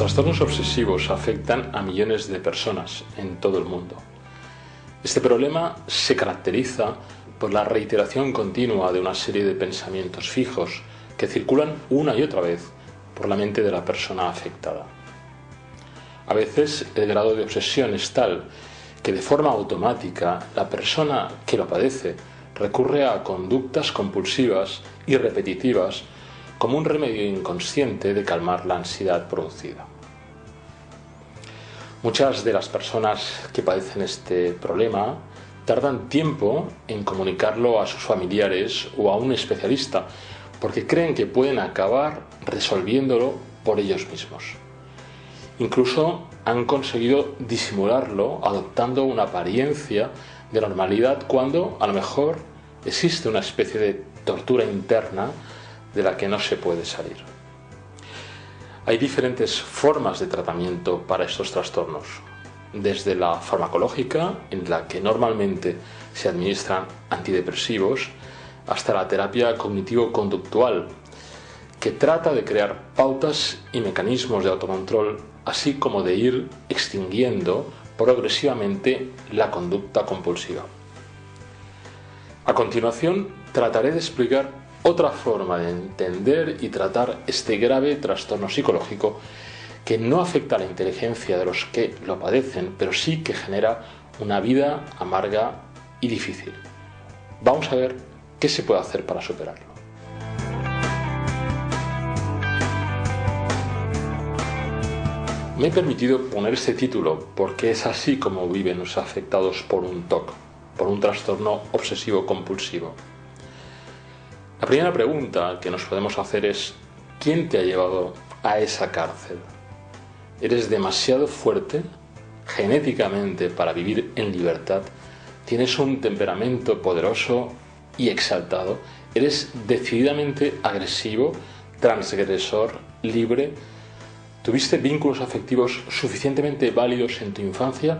trastornos obsesivos afectan a millones de personas en todo el mundo. Este problema se caracteriza por la reiteración continua de una serie de pensamientos fijos que circulan una y otra vez por la mente de la persona afectada. A veces el grado de obsesión es tal que de forma automática la persona que lo padece recurre a conductas compulsivas y repetitivas como un remedio inconsciente de calmar la ansiedad producida. Muchas de las personas que padecen este problema tardan tiempo en comunicarlo a sus familiares o a un especialista porque creen que pueden acabar resolviéndolo por ellos mismos. Incluso han conseguido disimularlo adoptando una apariencia de normalidad cuando a lo mejor existe una especie de tortura interna de la que no se puede salir. Hay diferentes formas de tratamiento para estos trastornos, desde la farmacológica, en la que normalmente se administran antidepresivos, hasta la terapia cognitivo-conductual, que trata de crear pautas y mecanismos de autocontrol, así como de ir extinguiendo progresivamente la conducta compulsiva. A continuación, trataré de explicar otra forma de entender y tratar este grave trastorno psicológico que no afecta a la inteligencia de los que lo padecen, pero sí que genera una vida amarga y difícil. Vamos a ver qué se puede hacer para superarlo. Me he permitido poner este título porque es así como viven los afectados por un TOC, por un trastorno obsesivo compulsivo. La primera pregunta que nos podemos hacer es: ¿quién te ha llevado a esa cárcel? ¿Eres demasiado fuerte genéticamente para vivir en libertad? ¿Tienes un temperamento poderoso y exaltado? ¿Eres decididamente agresivo, transgresor, libre? ¿Tuviste vínculos afectivos suficientemente válidos en tu infancia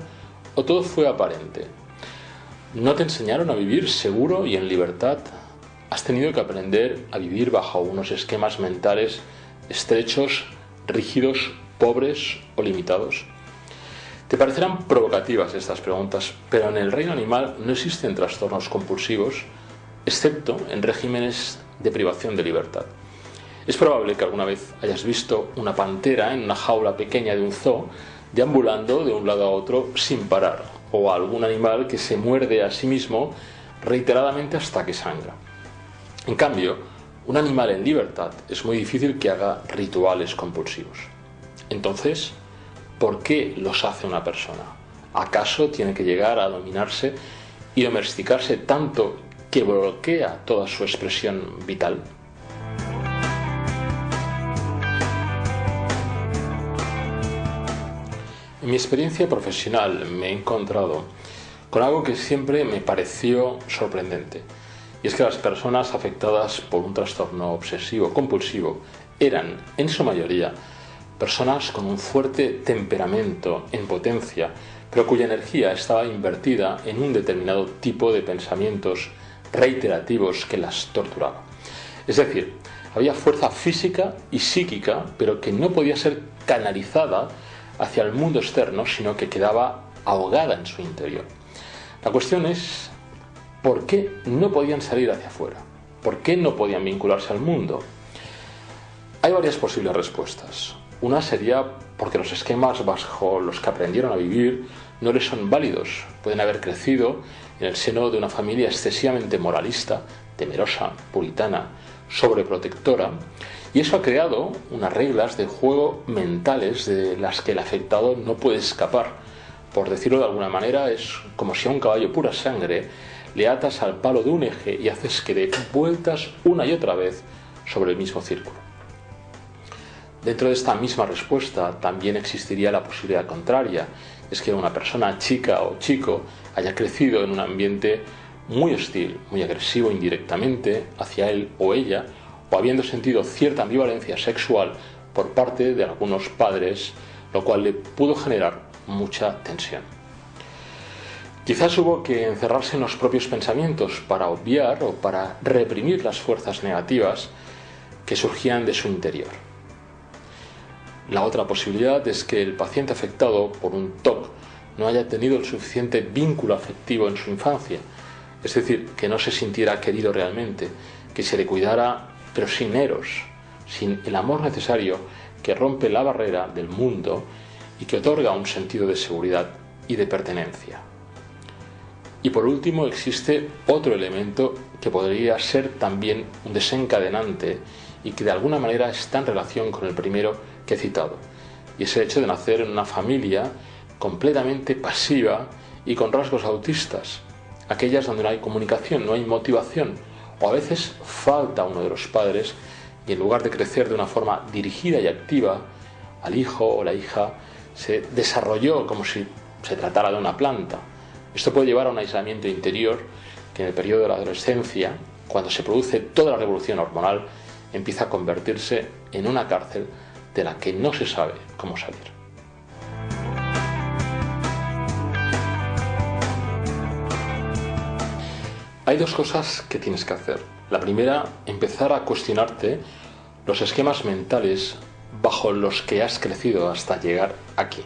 o todo fue aparente? ¿No te enseñaron a vivir seguro y en libertad? ¿Has tenido que aprender a vivir bajo unos esquemas mentales estrechos, rígidos, pobres o limitados? Te parecerán provocativas estas preguntas, pero en el reino animal no existen trastornos compulsivos, excepto en regímenes de privación de libertad. Es probable que alguna vez hayas visto una pantera en una jaula pequeña de un zoo, deambulando de un lado a otro sin parar, o algún animal que se muerde a sí mismo reiteradamente hasta que sangra. En cambio, un animal en libertad es muy difícil que haga rituales compulsivos. Entonces, ¿por qué los hace una persona? ¿Acaso tiene que llegar a dominarse y domesticarse tanto que bloquea toda su expresión vital? En mi experiencia profesional me he encontrado con algo que siempre me pareció sorprendente. Y es que las personas afectadas por un trastorno obsesivo compulsivo eran, en su mayoría, personas con un fuerte temperamento en potencia, pero cuya energía estaba invertida en un determinado tipo de pensamientos reiterativos que las torturaba. Es decir, había fuerza física y psíquica, pero que no podía ser canalizada hacia el mundo externo, sino que quedaba ahogada en su interior. La cuestión es: ¿por qué no podían salir hacia afuera? ¿Por qué no podían vincularse al mundo? Hay varias posibles respuestas. Una sería porque los esquemas bajo los que aprendieron a vivir no les son válidos. Pueden haber crecido en el seno de una familia excesivamente moralista, temerosa, puritana, sobreprotectora, y eso ha creado unas reglas de juego mentales de las que el afectado no puede escapar. Por decirlo de alguna manera, es como si a un caballo pura sangre le atas al palo de un eje y haces que dé vueltas una y otra vez sobre el mismo círculo. Dentro de esta misma respuesta también existiría la posibilidad contraria, es que una persona, chica o chico, haya crecido en un ambiente muy hostil, muy agresivo indirectamente hacia él o ella, o habiendo sentido cierta ambivalencia sexual por parte de algunos padres, lo cual le pudo generar mucha tensión. Quizás hubo que encerrarse en los propios pensamientos para obviar o para reprimir las fuerzas negativas que surgían de su interior. La otra posibilidad es que el paciente afectado por un TOC no haya tenido el suficiente vínculo afectivo en su infancia, es decir, que no se sintiera querido realmente, que se le cuidara pero sin eros, sin el amor necesario que rompe la barrera del mundo y que otorga un sentido de seguridad y de pertenencia. Y por último existe otro elemento que podría ser también un desencadenante y que de alguna manera está en relación con el primero que he citado, y es el hecho de nacer en una familia completamente pasiva y con rasgos autistas, aquellas donde no hay comunicación, no hay motivación, o a veces falta uno de los padres y en lugar de crecer de una forma dirigida y activa, al hijo o la hija se desarrolló como si se tratara de una planta. Esto puede llevar a un aislamiento interior que en el periodo de la adolescencia, cuando se produce toda la revolución hormonal, empieza a convertirse en una cárcel de la que no se sabe cómo salir. Hay dos cosas que tienes que hacer. La primera, empezar a cuestionarte los esquemas mentales bajo los que has crecido hasta llegar aquí.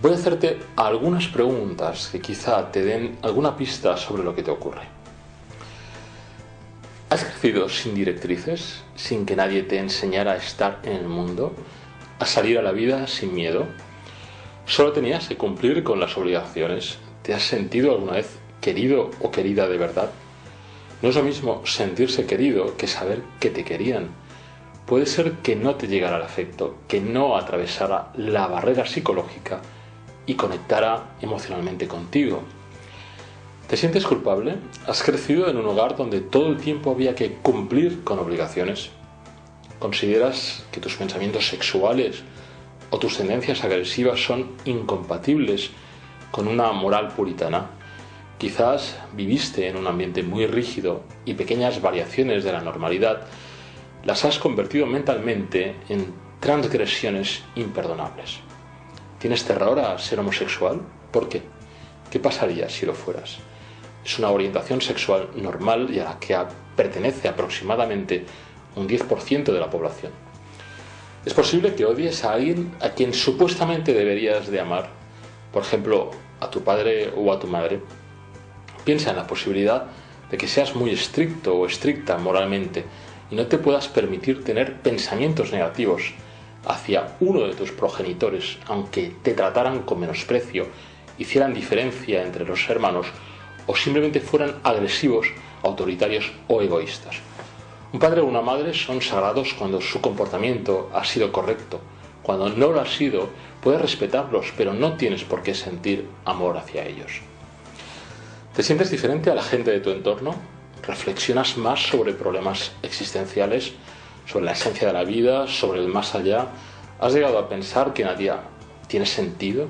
Voy a hacerte algunas preguntas que quizá te den alguna pista sobre lo que te ocurre. ¿Has crecido sin directrices, sin que nadie te enseñara a estar en el mundo, a salir a la vida sin miedo? ¿Solo tenías que cumplir con las obligaciones? ¿Te has sentido alguna vez querido o querida de verdad? No es lo mismo sentirse querido que saber que te querían. Puede ser que no te llegara el afecto, que no atravesara la barrera psicológica y conectara emocionalmente contigo. ¿Te sientes culpable? ¿Has crecido en un hogar donde todo el tiempo había que cumplir con obligaciones? ¿Consideras que tus pensamientos sexuales o tus tendencias agresivas son incompatibles con una moral puritana? Quizás viviste en un ambiente muy rígido y pequeñas variaciones de la normalidad las has convertido mentalmente en transgresiones imperdonables. ¿Tienes terror a ser homosexual? ¿Por qué? ¿Qué pasaría si lo fueras? Es una orientación sexual normal y a la que pertenece aproximadamente un 10% de la población. Es posible que odies a alguien a quien supuestamente deberías de amar, por ejemplo, a tu padre o a tu madre. Piensa en la posibilidad de que seas muy estricto o estricta moralmente y no te puedas permitir tener pensamientos negativos hacia uno de tus progenitores, aunque te trataran con menosprecio, hicieran diferencia entre los hermanos o simplemente fueran agresivos, autoritarios o egoístas. Un padre o una madre son sagrados cuando su comportamiento ha sido correcto. Cuando no lo ha sido, puedes respetarlos, pero no tienes por qué sentir amor hacia ellos. ¿Te sientes diferente a la gente de tu entorno? ¿Reflexionas más sobre problemas existenciales, sobre la esencia de la vida, sobre el más allá? ¿Has llegado a pensar que nadie tiene sentido?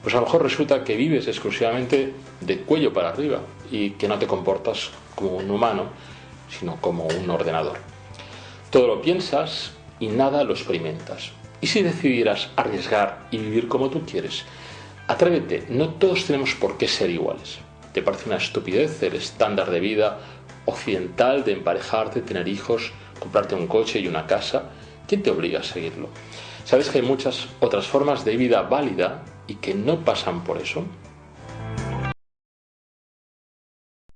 Pues a lo mejor resulta que vives exclusivamente de cuello para arriba y que no te comportas como un humano, sino como un ordenador. Todo lo piensas y nada lo experimentas. ¿Y si decidieras arriesgar y vivir como tú quieres? Atrévete, no todos tenemos por qué ser iguales. ¿Te parece una estupidez el estándar de vida occidental de emparejarte, tener hijos, comprarte un coche y una casa? ¿Quién te obliga a seguirlo? ¿Sabes que hay muchas otras formas de vida válida y que no pasan por eso?